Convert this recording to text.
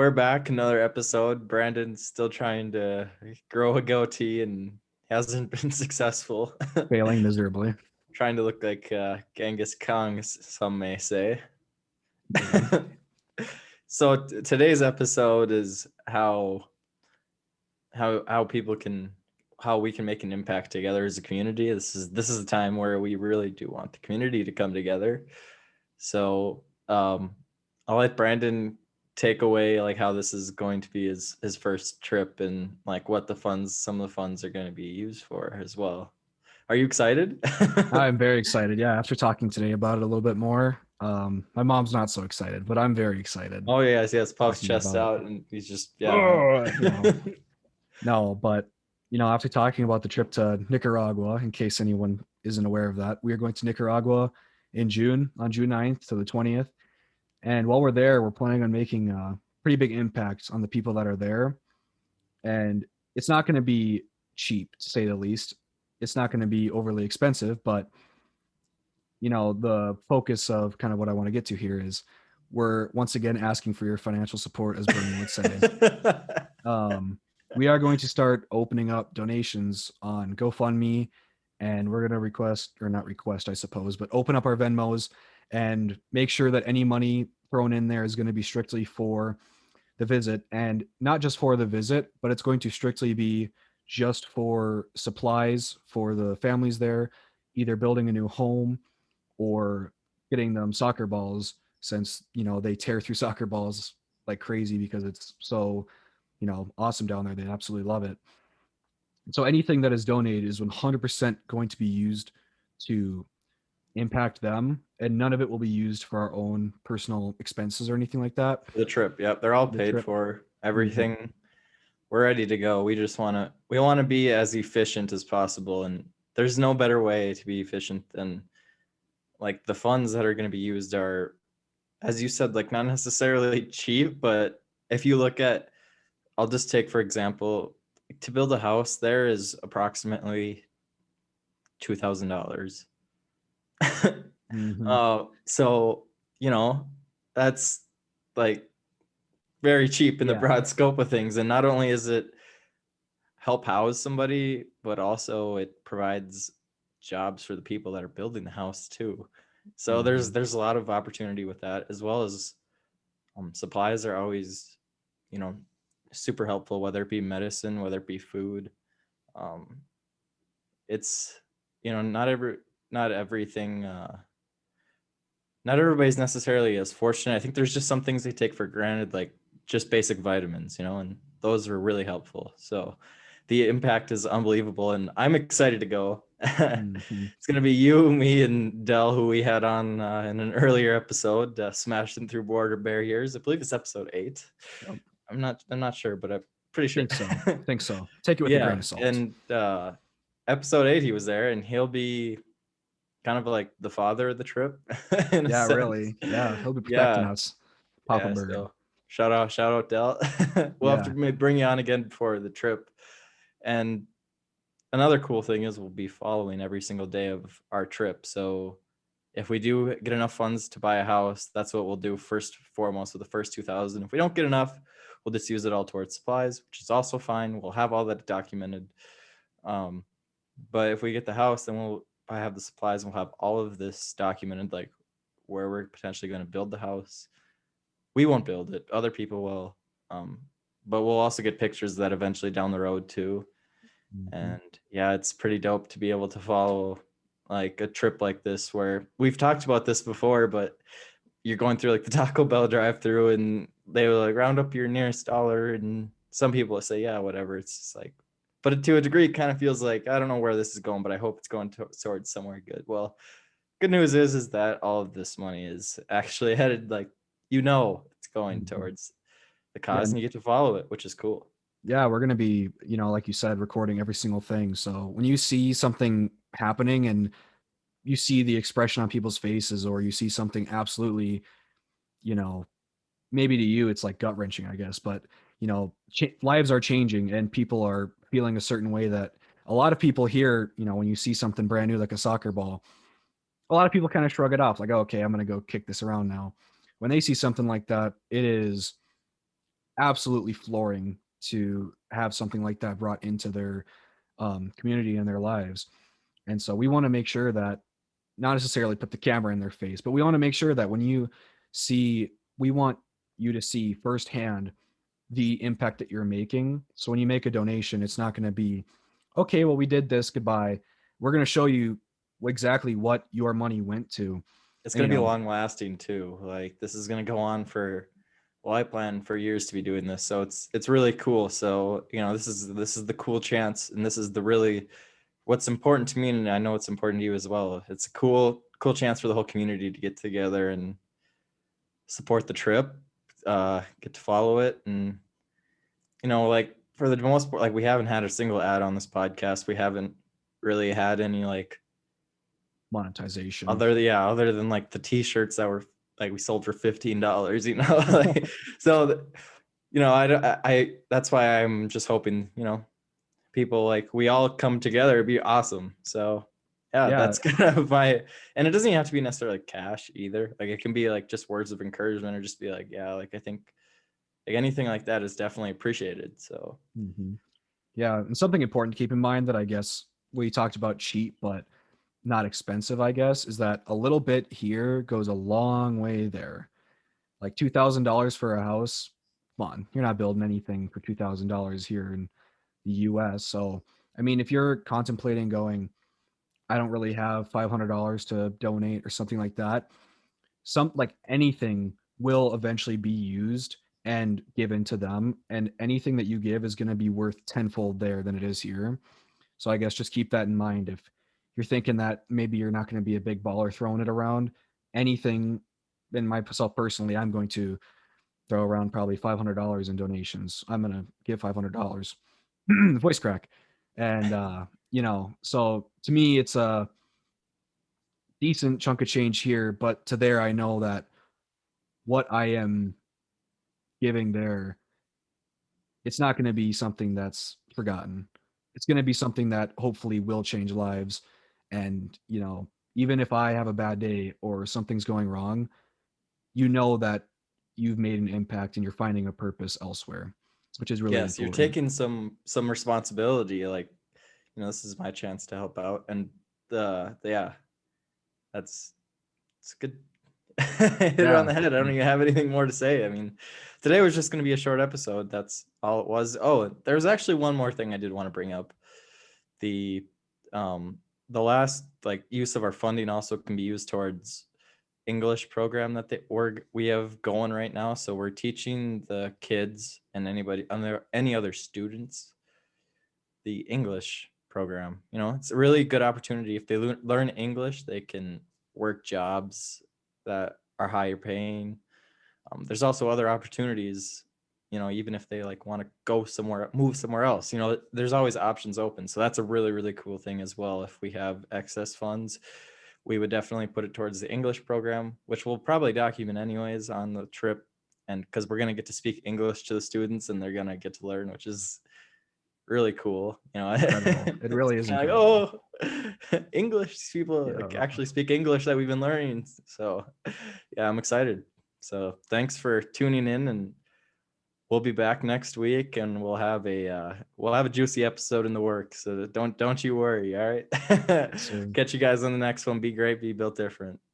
We're back, another episode. Brandon's still trying to grow a goatee and hasn't been successful. Failing miserably. Trying to look like Genghis Khan, some may say. Maybe. So today's episode is how people can how we can make an impact together as a community. This is a time where we really do want the community to come together. So I'll let Brandon take away like how this is going to be his first trip and like what some of the funds are going to be used for as well. Are you excited? I'm very excited. Yeah, after talking today about it a little bit more, my mom's not so excited, but I'm very excited Oh yes, puffs talking chest about it. out and he's just No, but after talking about the trip to Nicaragua, in case anyone isn't aware of that, we are going to Nicaragua in June, on June 9th to the 20th. And while we're there, we're planning on making a pretty big impact on the people that are there. And it's not going to be cheap, to say the least. It's not going to be overly expensive, but the focus of kind of what I want to get to here is we're once again asking for your financial support, as Bernie would say. We are going to start opening up donations on GoFundMe, and we're going to request, or not request, I suppose, but open up our Venmos and make sure that any money thrown in there is going to be strictly for the visit, and not just for the visit, but it's going to strictly be just for supplies for the families there, either building a new home or getting them soccer balls, since they tear through soccer balls like crazy because it's so awesome down there. They absolutely love it. So anything that is donated is 100% going to be used to impact them, and none of it will be used for our own personal expenses or anything like that. The trip, yep, they're all The paid trip. for. Everything. We're ready to go. We want to be as efficient as possible, and there's no better way to be efficient than like the funds that are going to be used are, as you said, like not necessarily cheap, but if you look at, I'll just take for example, to build a house there is approximately $2,000. Mm-hmm. So that's like very cheap in the Yeah. broad scope of things, and not only is it help house somebody, but also it provides jobs for the people that are building the house too. So there's a lot of opportunity with that, as well as supplies are always you know super helpful, whether it be medicine, whether it be food. um it's not everything, not everybody's necessarily as fortunate. I think there's just some things they take for granted, like just basic vitamins, and those are really helpful. So the impact is unbelievable, and I'm excited to go. Mm-hmm. It's gonna be you, me, and Dell, who we had on in an earlier episode, smashing through border barriers. I believe it's episode 8. Yep. I'm not sure, but I'm pretty sure. Think so. Take it with a grain Yeah, of salt. and episode 8, he was there, and he'll be kind of like the father of the trip in a Yeah, sense. really. Yeah, he'll be protecting Yeah, us. Papa yeah. Bird. So shout out, Dell. We'll have to Yeah. bring you on again before the trip. And another cool thing is we'll be following every single day of our trip. So if we do get enough funds to buy a house, that's what we'll do first and foremost with the first 2,000. If we don't get enough, we'll just use it all towards supplies, which is also fine. We'll have all that documented. Um, but if we get the house, then we'll have the supplies and we'll have all of this documented, like where we're potentially going to build the house. We won't build it, other people will. Um, but we'll also get pictures of that eventually down the road too. Mm-hmm. And yeah, it's pretty dope to be able to follow like a trip like this, where we've talked about this before, but you're going through like the Taco Bell drive through and they will like round up your nearest dollar, and some people will say, yeah, whatever. It's just like, but to a degree, it kind of feels like, I don't know where this is going, but I hope it's going towards somewhere good. Well, good news is that all of this money is actually headed, like, it's going Mm-hmm. towards the Yeah. cause, and you get to follow it, which is cool. Yeah, we're going to be, like you said, recording every single thing. So when you see something happening and you see the expression on people's faces, or you see something absolutely, you know, maybe to you it's like gut wrenching, I guess, but lives are changing and people are feeling a certain way that a lot of people here, when you see something brand new like a soccer ball, a lot of people kind of shrug it off like, oh, okay, I'm going to go kick this around now. When they see something like that, it is absolutely flooring to have something like that brought into their community and their lives. And so we want to make sure that not necessarily put the camera in their face, but we want to make sure that when you see, we want you to see firsthand the impact that you're making. So when you make a donation, it's not going to be, okay, well, we did this, goodbye. We're going to show you exactly what your money went to. It's And, going to be long lasting too. Like this is going to go on for, well, I plan for years to be doing this. So it's really cool. So, this is the cool chance, and this is the really what's important to me, and I know it's important to you as well. It's a cool chance for the whole community to get together and support the trip, get to follow it, and like for the most part, like we haven't had a single ad on this podcast. We haven't really had any like monetization. other than like the t-shirts that were like we sold for $15, like, so I that's why I'm just hoping people like we all come together. It'd be awesome. So yeah, Yeah, that's kind of my, and it doesn't even have to be necessarily cash either. Like it can be like just words of encouragement, or just be like, yeah, like I think like anything like that is definitely appreciated. So yeah, and something important to keep in mind that I guess we talked about cheap but not expensive, I guess, is that a little bit here goes a long way there. Like $2,000 for a house, come on, you're not building anything for $2,000 here in the US. So, I mean, if you're contemplating going, I don't really have $500 to donate or something like that, some like anything will eventually be used and given to them. And anything that you give is going to be worth tenfold there than it is here. So I guess just keep that in mind. If you're thinking that maybe you're not going to be a big baller throwing it around, anything, in myself personally, I'm going to throw around probably $500 in donations. I'm going to give $500. Voice crack. And, so to me, it's a decent chunk of change here. But to there, I know that what I am giving there, it's not going to be something that's forgotten. It's going to be something that hopefully will change lives. And, even if I have a bad day or something's going wrong, you know that you've made an impact and you're finding a purpose elsewhere, which is really yes, you're important. taking some responsibility. Like this is my chance to help out, and yeah, that's it's good. Hit it on Yeah. the head. I don't even have anything more to say. I mean, today was just going to be a short episode. That's all it was. Oh, there's actually one more thing I did want to bring up. The the last like use of our funding also can be used towards English program that we have going right now. So we're teaching the kids and any other students the English program. It's a really good opportunity. If they learn English, they can work jobs that are higher paying. There's also other opportunities, even if they like want to go somewhere, move somewhere else, there's always options open. So that's a really, really cool thing as well. If we have excess funds, we would definitely put it towards the English program, which we'll probably document anyways on the trip. And because we're going to get to speak English to the students and they're going to get to learn, which is really cool. Incredible. It It's really is kind of incredible. like, English people like Yeah. actually speak English that we've been learning. So yeah, I'm excited. So thanks for tuning in, and we'll be back next week, and we'll have a juicy episode in the works. So don't you worry. All right. Yes, sir. Catch you guys on the next one. Be great, be built different.